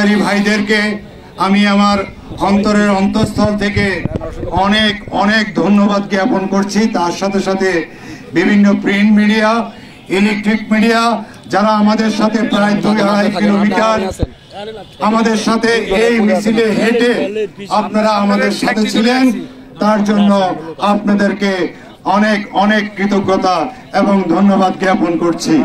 কর্মচারী ভাইদেরকে আমি আমার অন্তরের অন্তঃস্থল থেকে অনেক অনেক ধন্যবাদ জ্ঞাপন করছি। তার সাথে সাথে বিভিন্ন প্রিন্ট মিডিয়া, ইলেকট্রিক মিডিয়া যারা আমাদের সাথে প্রায় 2.5 কিলোমিটার আমাদের সাথে এই মিছিলে হেঁটে আপনারা আমাদের সাথে ছিলেন, তার জন্য আপনাদেরকে অনেক অনেক কৃতজ্ঞতা এবং ধন্যবাদ জ্ঞাপন করছি।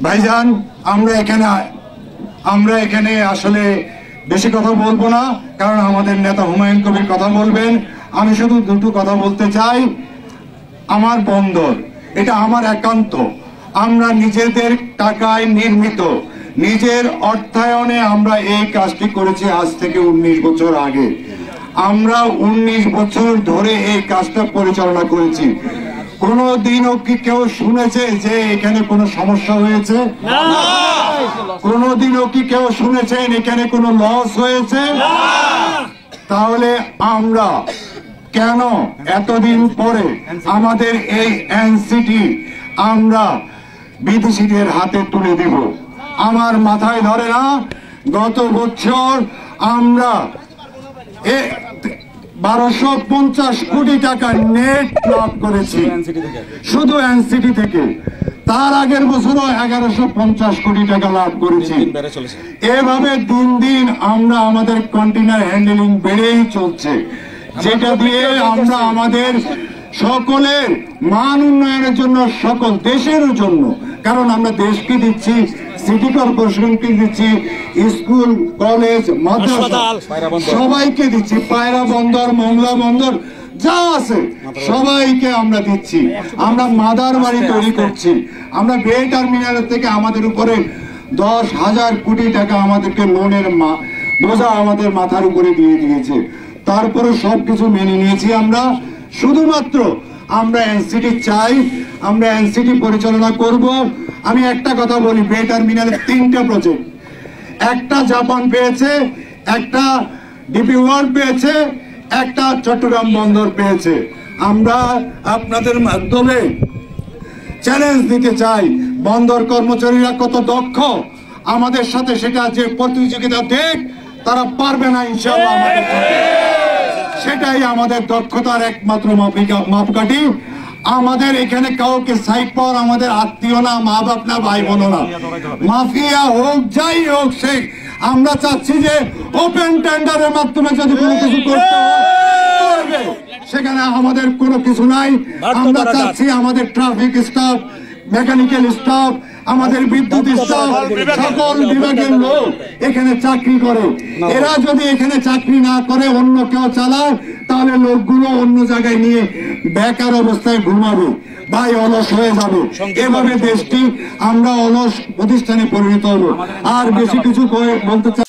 ভাইজান, আমরা এখানে আসলে বেশি কথা বলবো না, কারণ আমাদের নেতা হুমায়ুন কবির কথা বলবেন। আমি শুধু দুটো কথা বলতে চাই। আমার বন্দর এটা আমার একান্ত, আমরা নিজেদের টাকায় নির্মিত, নিজের অর্থায়নে আমরা এই কাজটি করেছি আজ থেকে 19 বছর আগে। আমরা 19 বছর ধরে এই কাজটা পরিচালনা করেছি। কোনদিনও কি কেউ শুনেছে যে এখানে কোনো সমস্যা হয়েছে? কোনদিনও কি কেউ শুনেছেন এখানে কোনো লস হয়েছে? তাহলে আমরা কেন এতদিন পরে আমাদের এই এনসিটি আমরা বিদেশিদের হাতে তুলে দিব? আমার মাথায় ধরে না। গত বছর আমরা 1250 কোটি টাকা নেট লাভ করেছি শুধু এনসিটি থেকে। তার আগের বছরও 1150 কোটি টাকা লাভ করেছি। এভাবে দিন দিন আমরা আমাদের কন্টেইনার হ্যান্ডেলিং বেড়েই চলছে, যেটা দিয়ে আমরা আমাদের সকলের মান উন্নয়নের জন্য, সকল দেশের জন্য, কারণ আমরা দেশকে দিচ্ছি, সিটি কর্পোরেশনকে দিচ্ছি, স্কুল কলেজ মাদ্রাসা সবাইকে দিচ্ছি, পায়রা বন্দর, মংলা বন্দর যা আছে সবাইকে আমরা দিচ্ছি। আমরা মাদার বাড়ি তৈরি করছি। আমরা বে টার্মিনাল থেকে আমাদের উপরে 10,000 কোটি টাকা আমাদেরকে লোনের বোঝা আমাদের মাথার উপরে দিয়ে দিয়েছে। তারপরে সবকিছু মেনে নিয়েছি আমরা। শুধুমাত্র আমরা এনসিটি চাই, আমরা এনসিটি পরিচালনা করব। আমি একটা কথা বলি, বে টার্মিনালের 3টা প্রজেক্ট, একটা জাপান পেয়েছে, একটা ডিপি ওয়ার্ল্ড পেয়েছে, একটা চট্টগ্রাম বন্দর পেয়েছে। আমরা আপনাদের মাধ্যমে চ্যালেঞ্জ দিতে চাই, বন্দর কর্মচারীরা কত দক্ষ আমাদের সাথে সেটা যে প্রতিযোগিতা দেখ, তারা পারবে না ইনশাআল্লাহ আমাদের সাথে। সেটাই আমাদের দক্ষতার একমাত্র মাপকাঠি। আমাদের এখানে কাউকে সাইড পাওয়ার আমাদের আত্মীয় না, মা বাপ না, ভাই বোন না, মাফিয়া হোক যাই হোক সে, আমরা চাচ্ছি যে ওপেন টেন্ডারের মাধ্যমে যদি কোনো কিছু করতে হবে, সেখানে আমাদের কোনো কিছু নাই। আমরা চাচ্ছি আমাদের ট্রাফিক স্টাফ, মেকানিক্যাল স্টাফ, আমাদের বিদ্যুৎ স্টাফ, সকল বিভাগের লোক এখানে চাকরি করে। এরা যদি এখানে চাকরি না করে অন্য কেউ চালায়, তাহলে লোকগুলো অন্য জায়গায় নিয়ে বেকার অবস্থায় ঘুমাবে, ভাই অলস হয়ে যাবে। এভাবে দেশটি আমরা অলস প্রতিষ্ঠানে পরিণত হবো। আর বেশি কিছু বলতে চাই।